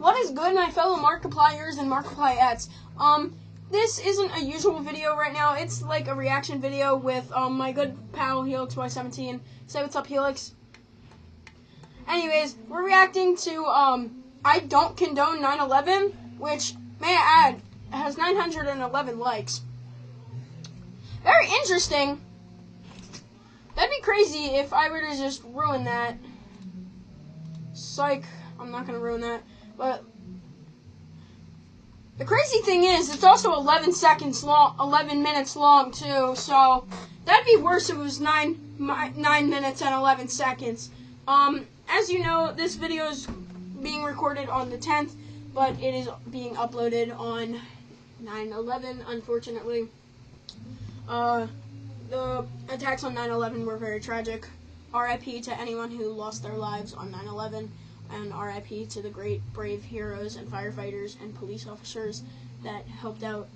What is good, my fellow Markipliers and Markipliettes? This isn't a usual video right now. It's like a reaction video with my good pal HelixY17. Say what's up, Helix. Anyways, we're reacting to I don't condone 9/11, which, may I add, has 911 likes. Very interesting. That'd be crazy if I were to just ruin that. Psych. I'm not gonna ruin that. But the crazy thing is, it's also 11 minutes long too. So that'd be worse if it was 9 minutes and 11 seconds. As you know, this video is being recorded on the 10th, but it is being uploaded on 9/11. Unfortunately, the attacks on 9/11 were very tragic. R.I.P. to anyone who lost their lives on 9/11. And R.I.P. to the great, brave heroes and firefighters and police officers that helped out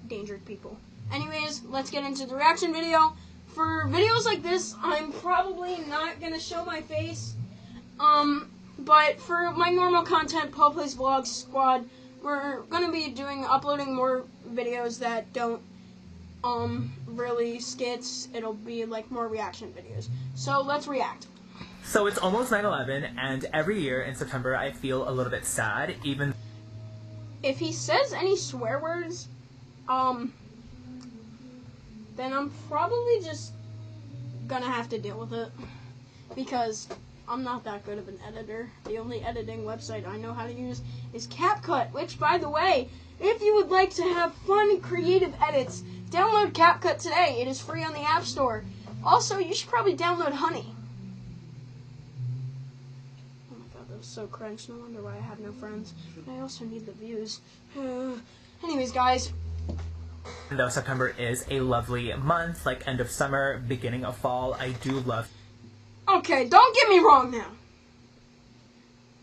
endangered people. Anyways, let's get into the reaction video. For videos like this, I'm probably not going to show my face. But for my normal content, Paul Plays Vlogs Squad, we're going to be uploading more videos that don't really skits. It'll be like more reaction videos. So let's react. So it's almost 9/11, and every year in September I feel a little bit sad, even if he says any swear words, then I'm probably just gonna have to deal with it, because I'm not that good of an editor. The only editing website I know how to use is CapCut, which, by the way, if you would like to have fun, creative edits, download CapCut today. It is free on the App Store. Also, you should probably download Honey. So cringe, no wonder why I have no friends. But I also need the views. Anyways, guys. Though September is a lovely month, like end of summer, beginning of fall, I do love... Okay, don't get me wrong now.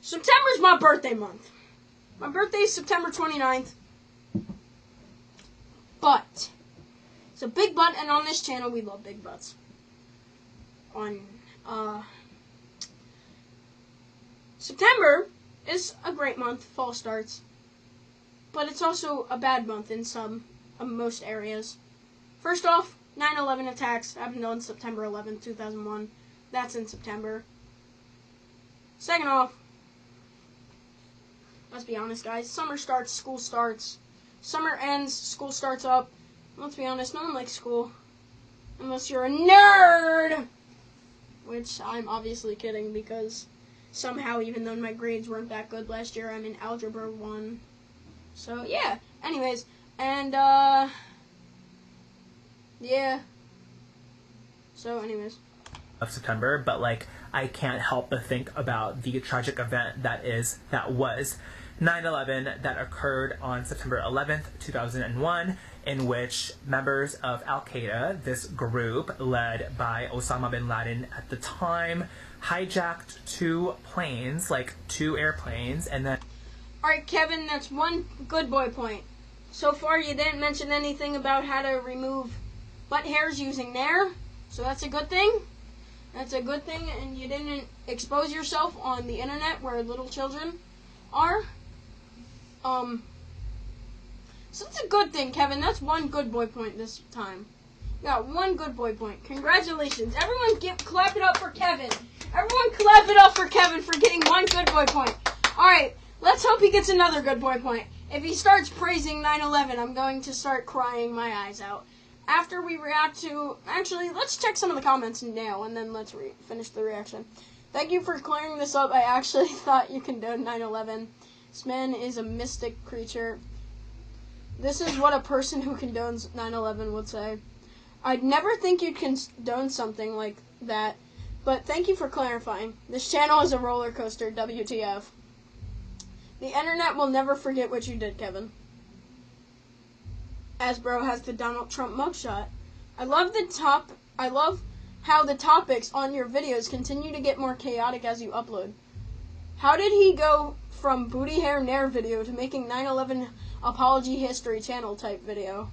September's my birthday month. My birthday is September 29th. But, it's a big butt, and on this channel we love big butts. September is a great month, fall starts, but it's also a bad month in most areas. First off, 9/11 attacks happened on September 11th, 2001. That's in September. Second off, let's be honest, guys, summer starts, school starts. Summer ends, school starts up. Let's be honest, no one likes school, unless you're a nerd, which I'm obviously kidding, because somehow, even though my grades weren't that good last year, I'm in Algebra 1. So, yeah. Anyways, and, yeah. So, anyways. Of September, but, like, I can't help but think about the tragic event that was 9/11 that occurred on September 11th, 2001, in which members of Al-Qaeda, this group led by Osama bin Laden at the time, hijacked two airplanes, and then... Alright, Kevin, that's one good boy point. So far, you didn't mention anything about how to remove butt hairs using Nair, so that's a good thing. That's a good thing, and you didn't expose yourself on the internet where little children are. So that's a good thing, Kevin. That's one good boy point this time. You got one good boy point. Congratulations. Everyone clap it up for Kevin. Everyone clap it up for Kevin for getting one good boy point. Alright, let's hope he gets another good boy point. If he starts praising 9/11, I'm going to start crying my eyes out. After we react to... Actually, let's check some of the comments now, and then let's finish the reaction. Thank you for clearing this up. I actually thought you condoned 9/11. This man is a mystic creature. This is what a person who condones 9/11 would say. I'd never think you'd condone something like that, but thank you for clarifying. This channel is a roller coaster, WTF. The internet will never forget what you did, Kevin. Asbro has the Donald Trump mugshot. I love how the topics on your videos continue to get more chaotic as you upload. How did he go from booty hair nair video to making 9/11 apology history channel type video?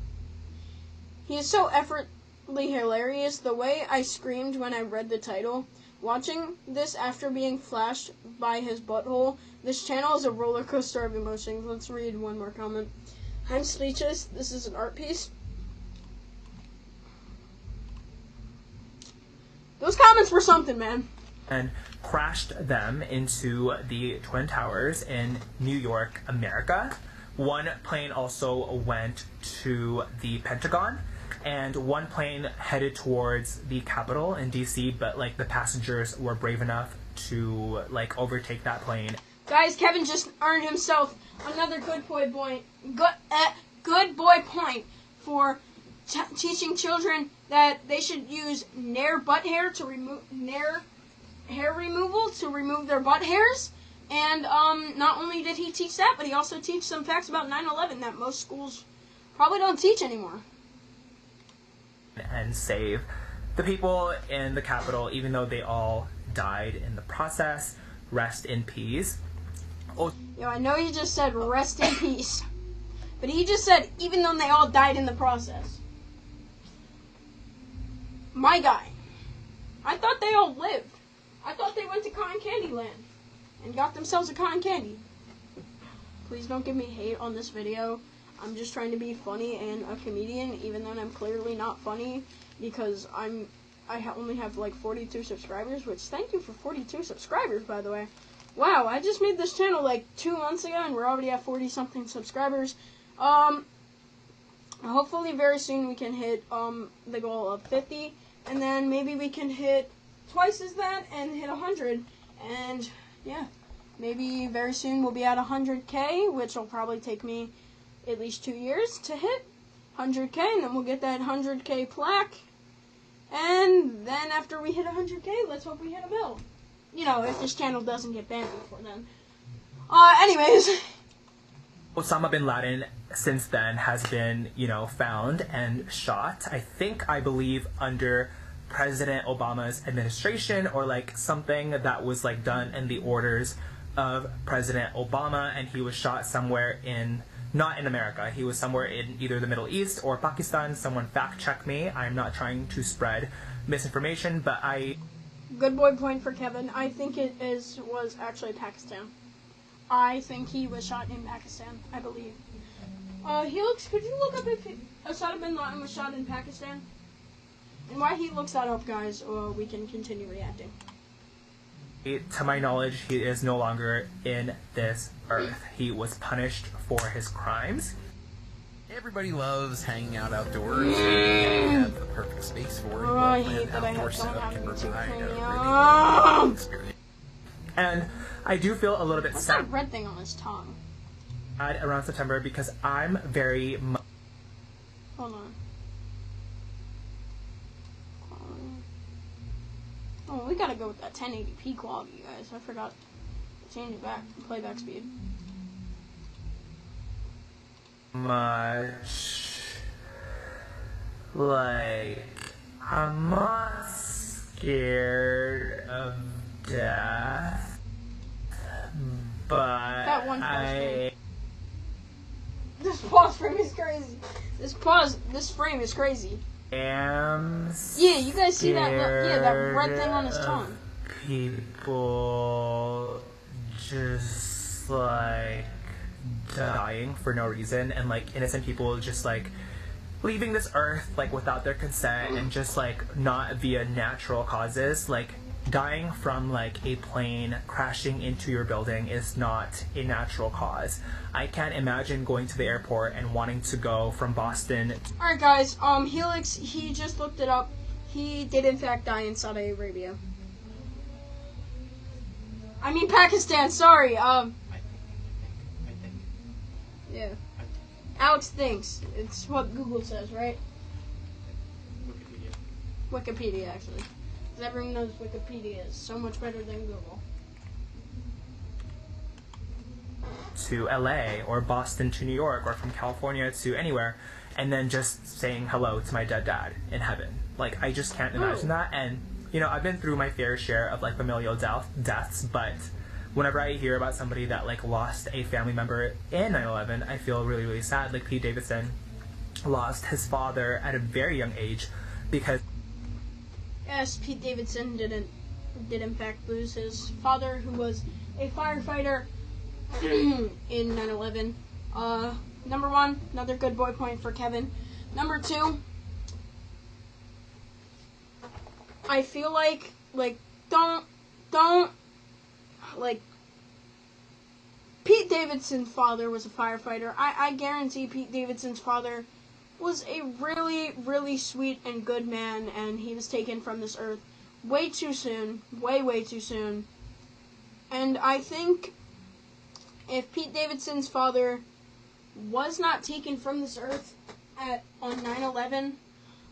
He is so effortlessly hilarious. The way I screamed when I read the title. Watching this after being flashed by his butthole This channel is a roller coaster of emotions. Let's read one more comment. I'm speechless. This is an art piece. Those comments were something, man. And crashed them into the Twin Towers in New York, America. One plane also went to the Pentagon, and one plane headed towards the Capitol in DC, but like the passengers were brave enough to like overtake that plane. Guys, Kevin just earned himself another good boy point. Good boy point for teaching children that they should use Nair butt hair to remove Nair hair removal to remove their butt hairs. And not only did he teach that, but he also teach some facts about 9/11 that most schools probably don't teach anymore. And save the people in the Capitol, even though they all died in the process. Rest in peace. Oh. Yo, I know you just said rest in peace, but he just said even though they all died in the process. My guy, I thought they all lived. I thought they went to Cotton Candy Land and got themselves a cotton candy. Please don't give me hate on this video. I'm just trying to be funny and a comedian, even though I'm clearly not funny, because I only have like 42 subscribers, which thank you for 42 subscribers, by the way. Wow, I just made this channel like 2 months ago, and we're already at 40-something subscribers. Hopefully very soon we can hit the goal of 50, and then maybe we can hit twice as that and hit 100, and yeah, maybe very soon we'll be at 100K, which will probably take me at least 2 years to hit 100K, and then we'll get that 100K plaque, and then after we hit 100K, let's hope we hit a bill. You know, if this channel doesn't get banned before then. Anyways. Osama bin Laden since then has been, found and shot. I believe under President Obama's administration, or like something that was like done in the orders of President Obama, and he was shot somewhere not in America. He was somewhere in either the Middle East or Pakistan. Someone fact check me. I'm not trying to spread misinformation, but Good boy point for Kevin. I think was actually Pakistan. I think he was shot in Pakistan, I believe. Helix, could you look up if Osama bin Laden was shot in Pakistan? And while he looks that up, guys, we can continue reacting. To my knowledge, he is no longer in this earth. He was punished for his crimes. Everybody loves hanging out outdoors. You have the perfect space for it. I hate that I have someone can having provide a to really experience. And I do feel a little bit What's sad that red thing on his tongue? around September, because I'm very Hold on. Oh, we gotta go with that 1080p quality, guys. I forgot to change it back. Playback speed. much like I'm not scared of death, but That one pause This pause frame is crazy. This frame is crazy. am Yeah, you guys see that? Yeah, that red scared thing on his of tongue. People just like dying for no reason, and like innocent people just like leaving this earth like without their consent, and just like not via natural causes. Like dying from like a plane crashing into your building is not a natural cause. I can't imagine going to the airport and wanting to go from Boston. Alright guys, Helix, he just looked it up. He did in fact die in Saudi Arabia. I mean Pakistan, sorry, Yeah. Alex thinks. It's what Google says, right? Wikipedia, actually. Because everyone knows Wikipedia is so much better than Google. To LA or Boston to New York, or from California to anywhere, and then just saying hello to my dead dad in heaven. Like, I just can't imagine that. And you know, I've been through my fair share of like familial deaths, but whenever I hear about somebody that like lost a family member in 9/11, I feel really, really sad. Like Pete Davidson lost his father at a very young age because Yes, Pete Davidson did in fact lose his father, who was a firefighter in 9/11. Number one, another good boy point for Kevin. Number two, I feel like don't, Pete Davidson's father was a firefighter. I guarantee Pete Davidson's father was a really, really sweet and good man, and he was taken from this earth way too soon. Way too soon. And I think if Pete Davidson's father was not taken from this earth on 9/11,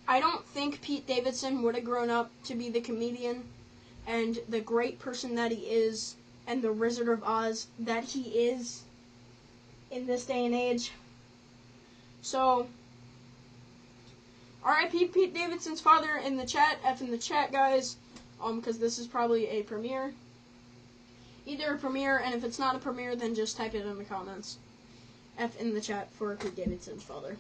I don't think Pete Davidson would have grown up to be the comedian and the great person that he is and the Wizard of Oz that he is in this day and age. So, R.I.P. Pete Davidson's father in the chat, F in the chat, guys, because this is probably a premiere. Either a premiere, and if it's not a premiere, then just type it in the comments. F in the chat for Pete Davidson's father.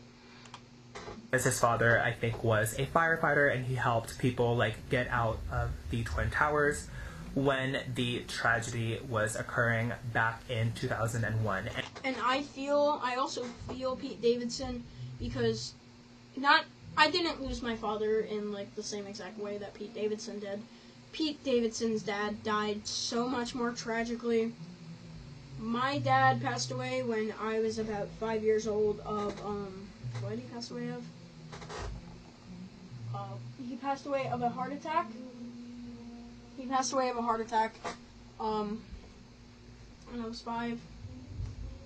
As his father, I think, was a firefighter, and he helped people get out of the Twin Towers when the tragedy was occurring back in 2001. And I also feel Pete Davidson because I didn't lose my father in the same exact way that Pete Davidson did. Pete Davidson's dad died so much more tragically. My dad passed away when I was about 5 years old of, what did he pass away of? He passed away of a heart attack. When I was 5.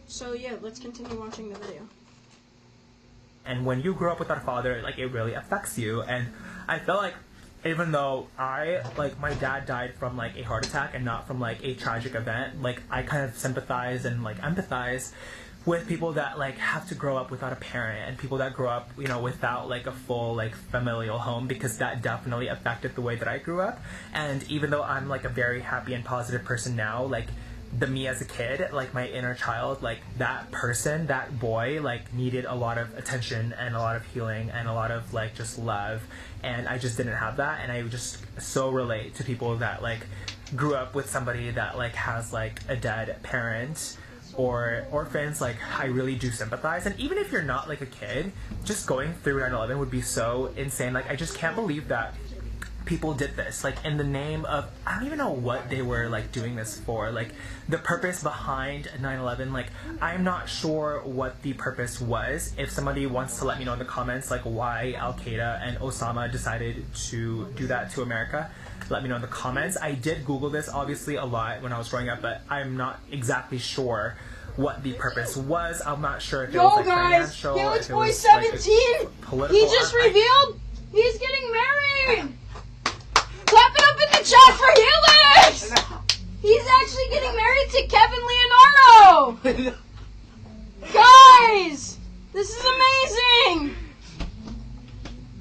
So yeah, let's continue watching the video. And when you grow up without a father, it really affects you. And I feel like even though my dad died from a heart attack and not from a tragic event, I kind of sympathize and empathize with people that have to grow up without a parent and people that grow up without a full familial home, because that definitely affected the way that I grew up. And even though I'm a very happy and positive person now, the me as a kid, my inner child, that person, that boy, needed a lot of attention and a lot of healing and a lot of just love, and I just didn't have that. And I just so relate to people that grew up with somebody that has a dead parent or orphans. I really do sympathize. And even if you're not a kid, just going through 9/11 would be so insane. I just can't believe that people did this in the name of, I don't even know what they were doing this for, the purpose behind 9/11. I'm not sure what the purpose was. If somebody wants to let me know in the comments why Al-Qaeda and Osama decided to do that to America, let me know in the comments. I did Google this obviously a lot when I was growing up, but I'm not exactly sure what the purpose was. I'm not sure if it was financial, Felix if it Boy was 17, political. he just revealed he's getting married. Clap it up in the chat for Helix! He's actually getting married to Kevin Leonardo! Guys! This is amazing!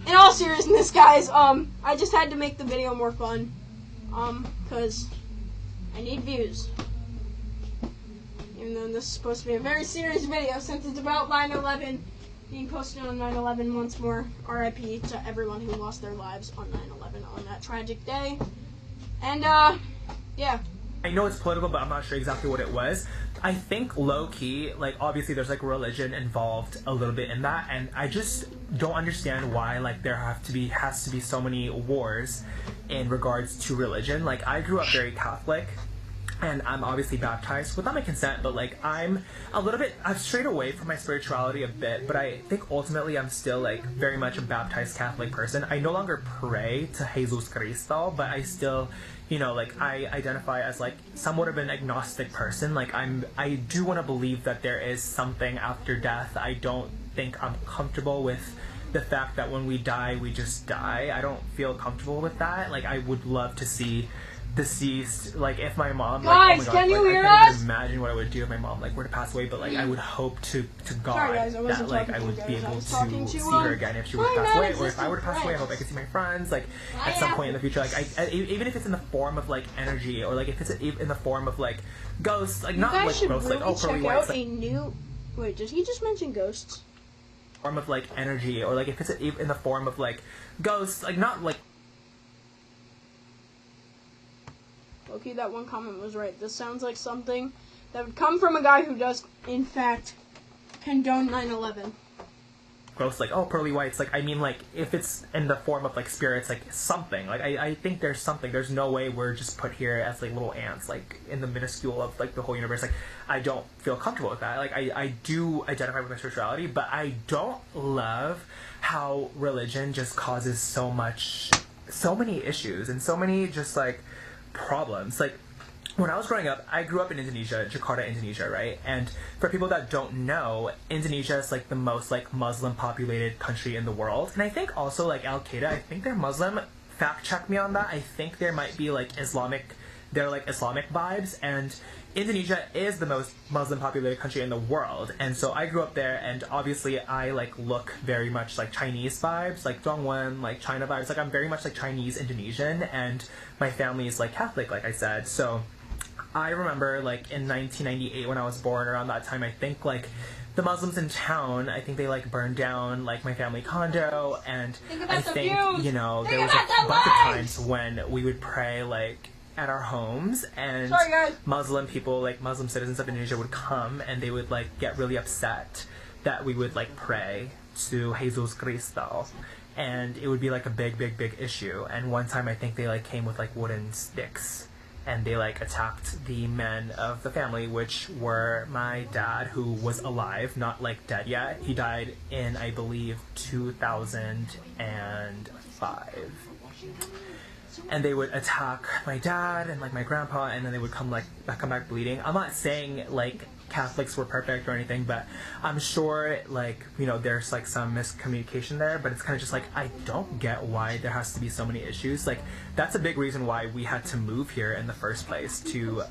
In all seriousness, guys, I just had to make the video more fun. Cause I need views. Even though this is supposed to be a very serious video, since it's about 9/11 being posted on 9/11 once more. R.I.P. to everyone who lost their lives on 9/11 on that tragic day. And, yeah. I know it's political, but I'm not sure exactly what it was. I think low-key, obviously there's, religion involved a little bit in that, and I just don't understand why, there has to be so many wars in regards to religion. I grew up very Catholic, and I'm obviously baptized without my consent, but I've strayed away from my spirituality a bit, but I think ultimately I'm still very much a baptized Catholic person. I no longer pray to Jesus Cristo, but I still, I identify as somewhat of an agnostic person. I do want to believe that there is something after death. I don't think I'm comfortable with the fact that when we die, we just die. I don't feel comfortable with that. I would love to see deceased, if my mom, guys, oh my God, can you hear I can't us? even imagine what I would do if my mom were to pass away, but I would hope to God Sorry, guys, I wasn't that talking I to would you be guys. I able was to talking see to, her again if she were to my pass away, or if I were to pass away, I friends. hope I could see my friends at some point in the future. Even if it's in the form of energy, or if it's in the form of ghosts, not you guys should ghosts, really check pearly out whites, a new. Wait, did he just mention ghosts? form of energy, or if it's in the form of ghosts, not Okay, that one comment was right. This sounds like something that would come from a guy who does, in fact, condone 9/11. Gross, like, oh, pearly whites. Like, I mean, like, if it's in the form of, like, spirits, like, something. Like, I think there's something. There's no way we're just put here as, like, little ants, like, in the minuscule of, like, the whole universe. Like, I don't feel comfortable with that. Like, I do identify with my spirituality, but I don't love how religion just causes so many issues and so many just, like, problems. Like, when I was growing up, I grew up in Indonesia, Jakarta, Indonesia, right? And for people that don't know, Indonesia is like the most like Muslim populated country in the world. And I think also like Al-Qaeda, I think they're Muslim. Fact check me on that. I think there might be like Islamic vibes. And Indonesia is the most Muslim populated country in the world. And so I grew up there, and obviously I like look very much like Chinese vibes, like Dongwon, like China vibes. Like I'm very much like Chinese Indonesian, and my family is like Catholic, like I said. So I remember, like, in 1998 when I was born, around that time, I think, like, the Muslims in town, I think they, like, burned down, like, my family condo, and I think, you know, there was a bunch of times when we would pray, like, at our homes, and Muslim people, like, Muslim citizens of Indonesia would come, and they would, like, get really upset that we would, like, pray to Jesus Cristo, and it would be, like, a big issue, and one time I think they, like, came with, like, wooden sticks, and they like attacked the men of the family, which were my dad, who was alive, not like dead yet. He died in, I believe, 2005. And they would attack my dad and like my grandpa, and then they would come back bleeding. I'm not saying like Catholics were perfect or anything, but I'm sure like, you know, there's like some miscommunication there, but it's kind of just like, I don't get why there has to be so many issues. Like, that's a big reason why we had to move here in the first place to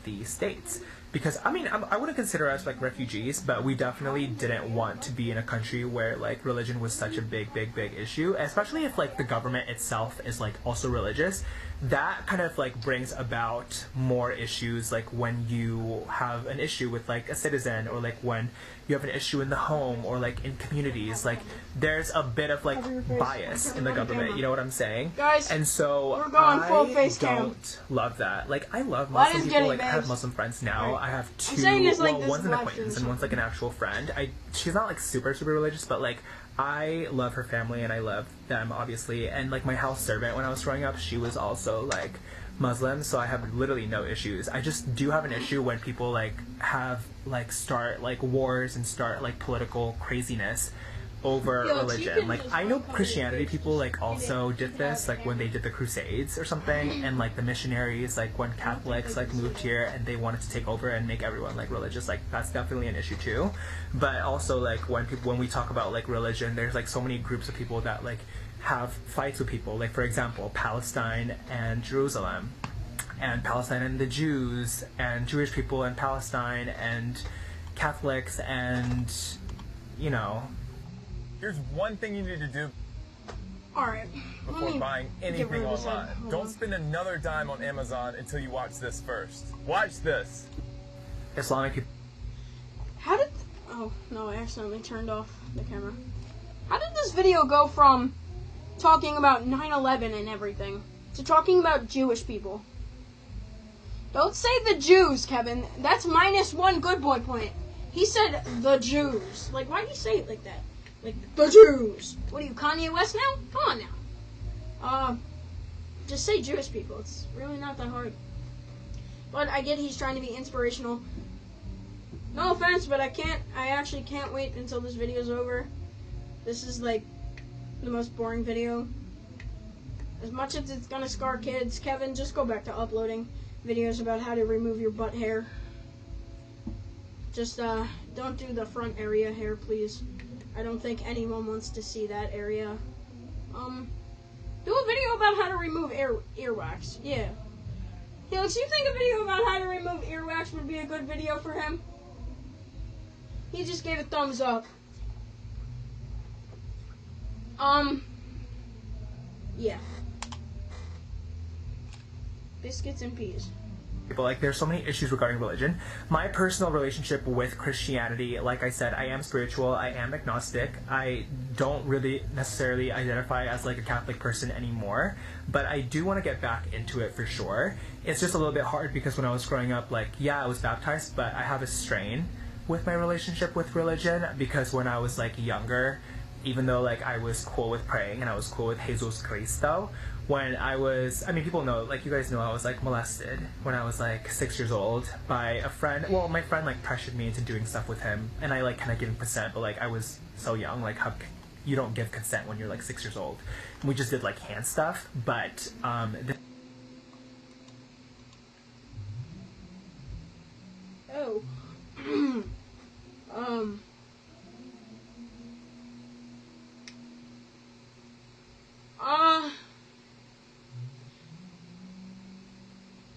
the States. Because, I mean, I wouldn't consider us, like, refugees, but we definitely didn't want to be in a country where, like, religion was such a big issue, especially if, like, the government itself is, like, also religious. That kind of, like, brings about more issues, like, when you have an issue with, like, a citizen, or, like, when you have an issue in the home, or, like, in communities. Like, there's a bit of, like, bias in the government, you know what I'm saying? Guys, and so we're going full face I cam. don't love that. Like, I love Muslim people. Like, I have Muslim friends now. I have two. Well, one's an acquaintance and one's like an actual friend. She's not like super religious, but like I love her family and I love them obviously. And like my house servant when I was growing up, she was also like Muslim, so I have literally no issues. I just do have an issue when people like start like wars and start like political craziness over religion. Like, I know Christianity people like also did this, like when they did the Crusades or something, and like the missionaries, like when Catholics like moved here and they wanted to take over and make everyone like religious, like that's definitely an issue too. But also like when we talk about like religion, there's like so many groups of people that like have fights with people, like for example Palestine and Jerusalem, and Palestine and the Jews, and Jewish people and Palestine, and Catholics, and you know. Here's one thing you need to do before buying anything online. Don't spend another dime on Amazon until you watch this first. Watch this. Islamic people. Oh, no, I accidentally turned off the camera. How did this video go from talking about 9/11 and everything to talking about Jewish people? Don't say the Jews, Kevin. That's -1 good boy point. He said the Jews. Like, why do you say it like that? Like, the Jews. What are you, Kanye West now? Come on now. Just say Jewish people. It's really not that hard. But I get he's trying to be inspirational. No offense, but I actually can't wait until this video's over. This is, like, the most boring video. As much as it's gonna scar kids, Kevin, just go back to uploading videos about how to remove your butt hair. Just, don't do the front area hair, please. I don't think anyone wants to see that area. Do a video about how to remove earwax. Yeah. Helix, you think a video about how to remove earwax would be a good video for him? He just gave a thumbs up. Yeah. Biscuits and peas. But like, there's so many issues regarding religion. My personal relationship with Christianity, like I said, I am spiritual, I am agnostic. I don't really necessarily identify as like a Catholic person anymore, but I do want to get back into it for sure. It's just a little bit hard because when I was growing up, like, yeah, I was baptized, but I have a strain with my relationship with religion because when I was like younger, even though like I was cool with praying and I was cool with Jesus Cristo, when I was, I mean, people know, like, you guys know I was like molested when I was like 6 years old by a friend. Well, my friend like pressured me into doing stuff with him, and I like kind of gave him consent, but like I was so young, like how you don't give consent when you're like 6 years old. And we just did like hand stuff, but Oh.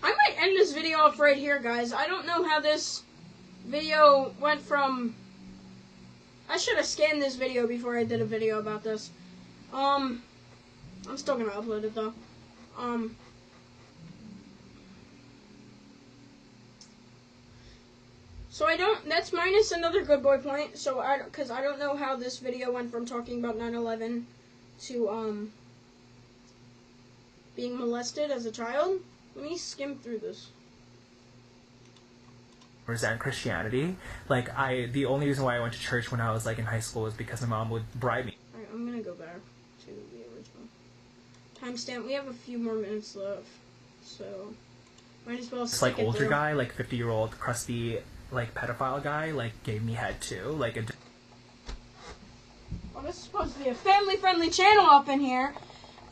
I might end this video off right here, guys. I don't know how this video went from... I should have scanned this video before I did a video about this. I'm still gonna upload it, though. So I don't... That's minus another good boy point. So because I don't know how this video went from talking about 9/11 to, being molested as a child. Let me skim through this. Resent Christianity. Like, the only reason why I went to church when I was like in high school was because my mom would bribe me. Alright, I'm gonna go back to the original timestamp. We have a few more minutes left, so might as well. This like older guy, like 50-year-old crusty like pedophile guy, like gave me head too. Like a. Well, this is supposed to be a family-friendly channel up in here,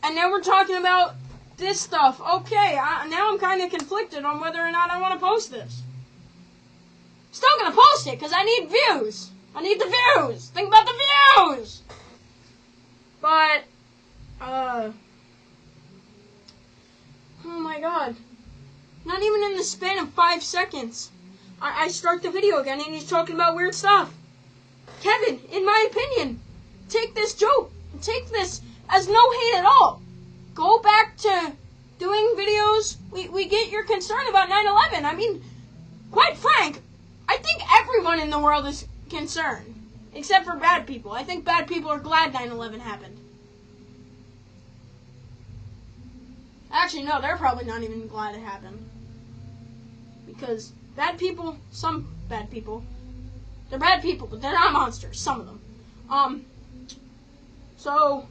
and now we're talking about this stuff. Okay, now I'm kind of conflicted on whether or not I want to post this. Still gonna post it because I need views. I need the views. Think about the views. But oh my god, not even in the span of 5 seconds, I start the video again and he's talking about weird stuff. Kevin, in my opinion, take this joke, take this as no hate at all. Go back to doing videos. We get your concern about 9/11. I mean, quite frank, I think everyone in the world is concerned. Except for bad people. I think bad people are glad 9/11 happened. Actually, no, they're probably not even glad it happened. Because bad people, some bad people, they're bad people, but they're not monsters, some of them. So...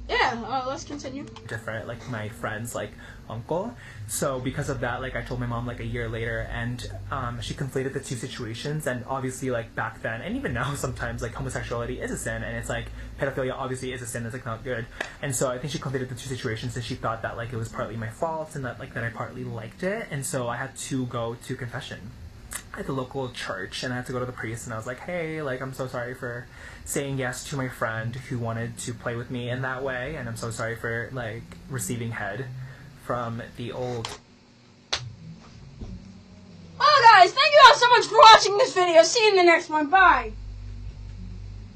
yeah, let's continue. Different, like my friend's like uncle. So because of that, like I told my mom like a year later, and she conflated the two situations. And obviously, like back then, and even now, sometimes like homosexuality is a sin, and it's like pedophilia obviously is a sin. It's like not good. And so I think she conflated the two situations, and she thought that like it was partly my fault, and that like that I partly liked it. And so I had to go to confession at the local church, and I had to go to the priest, and I was like, hey, like I'm so sorry for saying yes to my friend who wanted to play with me in that way, and I'm so sorry for like receiving head from the old... Oh guys, thank you all so much for watching this video. See you in the next one. Bye.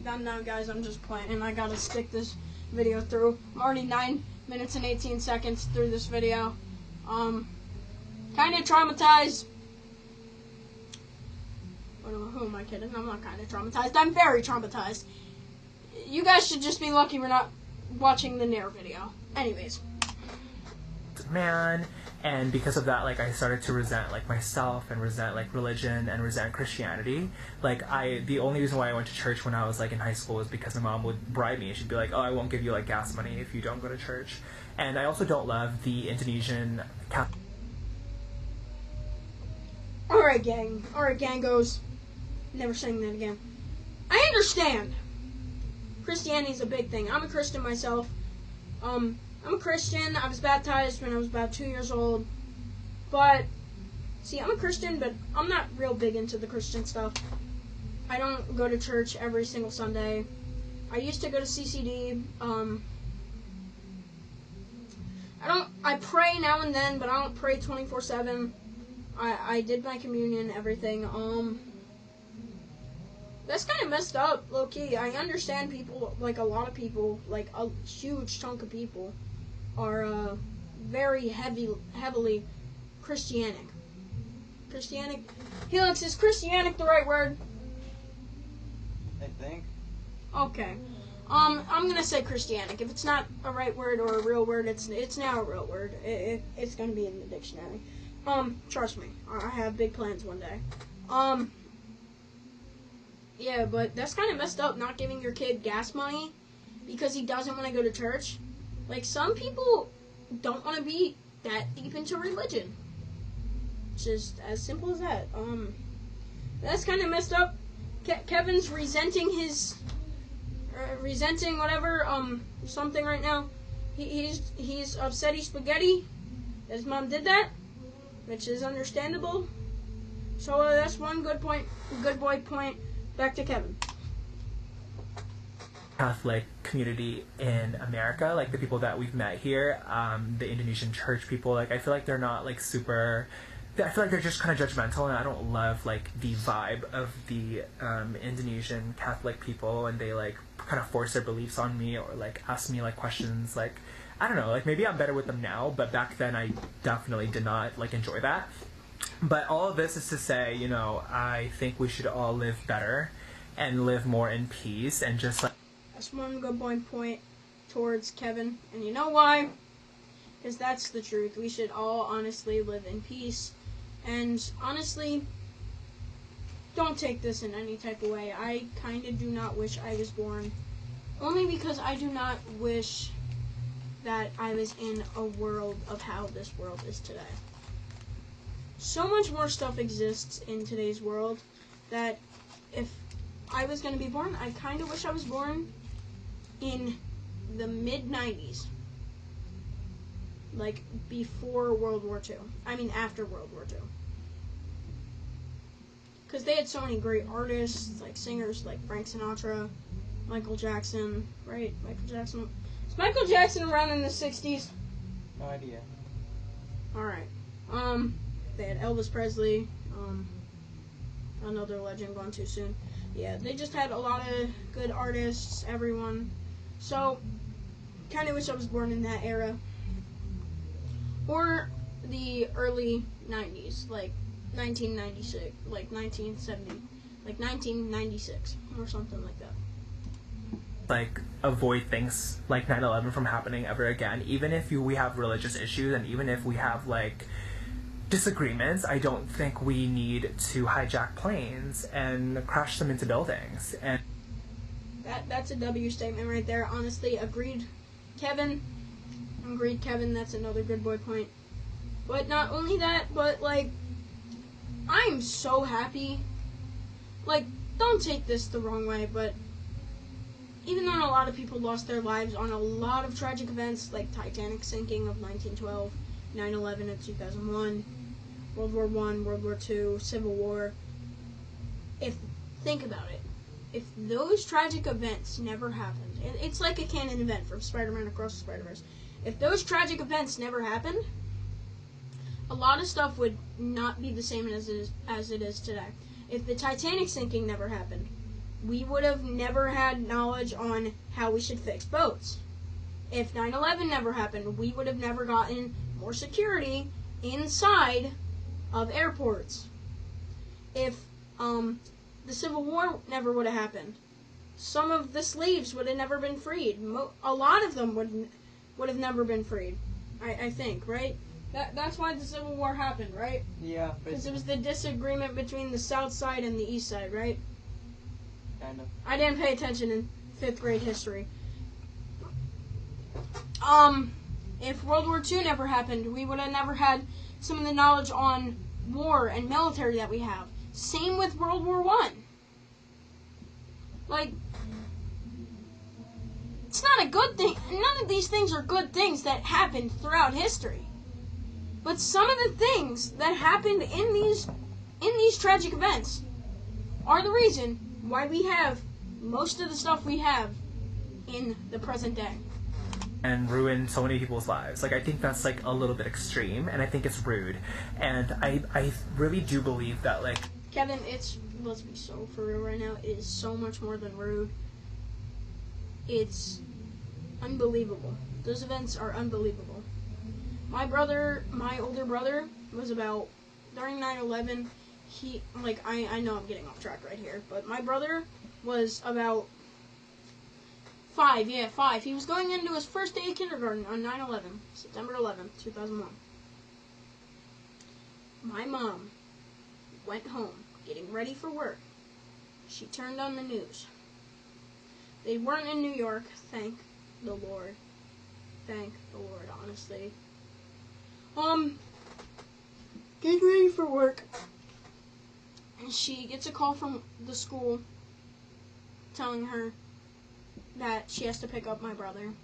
Done now, guys. I'm just playing, and I gotta stick this video through. I'm already 9 minutes and 18 seconds through this video. Kind of traumatized. Who am I kidding? I'm not kind of traumatized. I'm very traumatized. You guys should just be lucky we're not watching the Nair video. Anyways. Man, and because of that, like I started to resent like myself and resent like religion and resent Christianity. Like the only reason why I went to church when I was like in high school was because my mom would bribe me. She'd be like, oh, I won't give you like gas money if you don't go to church. And I also don't love the Indonesian Catholic. Alright, gang. Alright, gangos. Never saying that again. I understand. Christianity's a big thing. I'm a Christian myself. I'm a Christian. I was baptized when I was about 2 years old. But, see, I'm a Christian, but I'm not real big into the Christian stuff. I don't go to church every single Sunday. I used to go to CCD. I pray now and then, but I don't pray 24/7. I did my communion, everything. That's kind of messed up, low-key. I understand people, like a lot of people, like a huge chunk of people, are very heavily Christianic. Helix, is Christianic the right word? I think. Okay. I'm gonna say Christianic. If it's not a right word or a real word, it's now a real word. It's gonna be in the dictionary. Trust me, I have big plans one day. Yeah, but that's kind of messed up, not giving your kid gas money because he doesn't want to go to church. Like, some people don't want to be that deep into religion. It's just as simple as that. That's kind of messed up. Kevin's resenting whatever, something right now. He's upset he's spaghetti. His mom did that, which is understandable. So that's one good boy point. Back to Kevin. Catholic community in America, like the people that we've met here, the Indonesian church people, like I feel like they're not like super. I feel like they're just kind of judgmental, and I don't love like the vibe of the Indonesian Catholic people, and they like kind of force their beliefs on me or like ask me like questions. Like, I don't know, like maybe I'm better with them now, but back then I definitely did not like enjoy that. But all of this is to say, you know, I think we should all live better and live more in peace and just like. That's one good point towards Kevin, and you know why? Because that's the truth. We should all honestly live in peace, and honestly, don't take this in any type of way. I kind of do not wish I was born, only because I do not wish that I was in a world of how this world is today. So much more stuff exists in today's world that if I was going to be born, I kind of wish I was born in the mid-90s. Like, before World War II. I mean, after World War II. Because they had so many great artists, like singers like Frank Sinatra, Michael Jackson, right? Michael Jackson. Is Michael Jackson around in the 60s? No idea. Alright. They had Elvis Presley, another legend gone too soon. Yeah, they just had a lot of good artists, everyone. So, kind of wish I was born in that era. Or the early 90s, like 1996, like 1970, like 1996, or something like that. Like, avoid things like 9/11 from happening ever again. Even if we have religious issues, and even if we have, like, disagreements, I don't think we need to hijack planes and crash them into buildings. And that's a W statement right there. Honestly, agreed, Kevin. That's another good boy point. But not only that, but like, I'm so happy. Like, don't take this the wrong way, but even though a lot of people lost their lives on a lot of tragic events like Titanic sinking of 1912, 9/11 of 2001, World War I, World War II, Civil War, think about it. If those tragic events never happened, it's like a canon event from Spider-Man Across the Spider-Verse. If those tragic events never happened, a lot of stuff would not be the same as it is today. If the Titanic sinking never happened, we would have never had knowledge on how we should fix boats. If 9/11 never happened, we would have never gotten more security inside of airports. If the Civil War never would have happened, some of the slaves would have never been freed. A lot of them would have never been freed. I think, right? That's why the Civil War happened, right? Yeah. Because it was the disagreement between the South Side and the East Side, right? Kind of. I didn't pay attention in 5th grade history. If World War II never happened, we would have never had some of the knowledge on war and military that we have. Same with World War I. Like, it's not a good thing. None of these things are good things that happened throughout history. But some of the things that happened in these tragic events are the reason why we have most of the stuff we have in the present day. And ruin so many people's lives. Like, I think that's like a little bit extreme, and I think it's rude. And I really do believe that, like, Kevin, let's be so for real right now, it is so much more than rude. It's unbelievable. Those events are unbelievable. my older brother was about, during 9/11, I know I'm getting off track right here, but my brother was about 5. He was going into his first day of kindergarten on 9/11, September 11th, 2001. My mom went home, getting ready for work. She turned on the news. They weren't in New York, thank the Lord. Thank the Lord, honestly. Getting ready for work. And she gets a call from the school telling her that she has to pick up my brother. And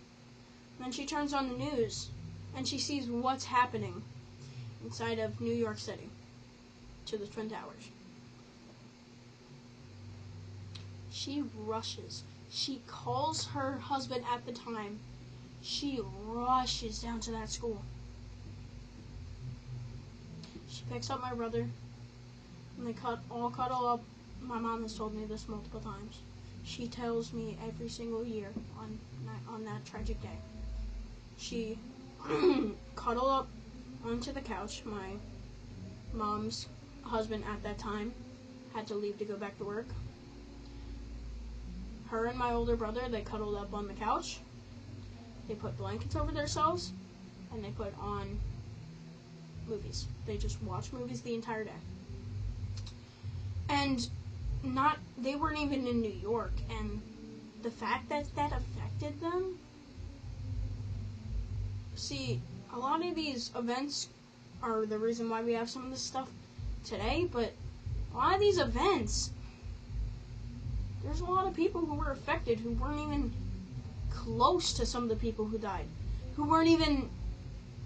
then she turns on the news and she sees what's happening inside of New York City to the Twin Towers. She rushes. She calls her husband at the time. She rushes down to that school. She picks up my brother, and they all cuddle up. My mom has told me this multiple times. She tells me every single year on that tragic day. She cuddle up onto the couch. My mom's husband at that time had to leave to go back to work. Her and my older brother, they cuddled up on the couch. They put blankets over themselves, and they put on movies. They just watched movies the entire day. And they weren't even in New York, and the fact that that affected them. See, a lot of these events are the reason why we have some of this stuff today, but a lot of these events, there's a lot of people who were affected who weren't even close to some of the people who died, who weren't even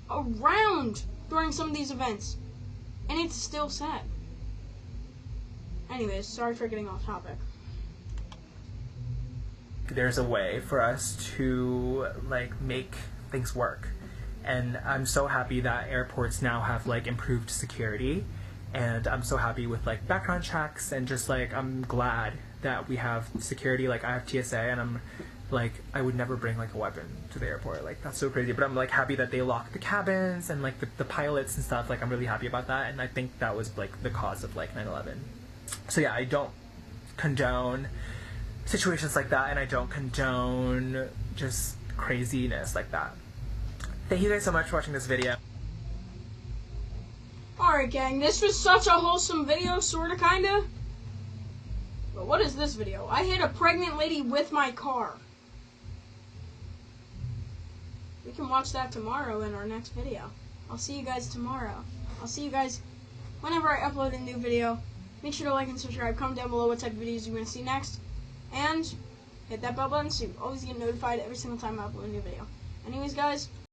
around during some of these events, and it's still sad. Anyways, sorry for getting off topic. There's a way for us to make things work, and I'm so happy that airports now have improved security, and I'm so happy with background checks, and just I'm glad that we have security. I have TSA, and I'm I would never bring a weapon to the airport. That's so crazy. But I'm happy that they lock the cabins and the pilots and stuff. I'm really happy about that, and I think that was the cause of 9/11. So yeah, I don't condone situations like that, and I don't condone just craziness like that. Thank you guys so much for watching this video. Alright gang, this was such a wholesome video, sorta kinda. But what is this video? I hit a pregnant lady with my car. We can watch that tomorrow in our next video. I'll see you guys tomorrow. I'll see you guys whenever I upload a new video. Make sure to like and subscribe. Comment down below what type of videos you want to see next. And hit that bell button so you always get notified every single time I upload a new video. Anyways guys,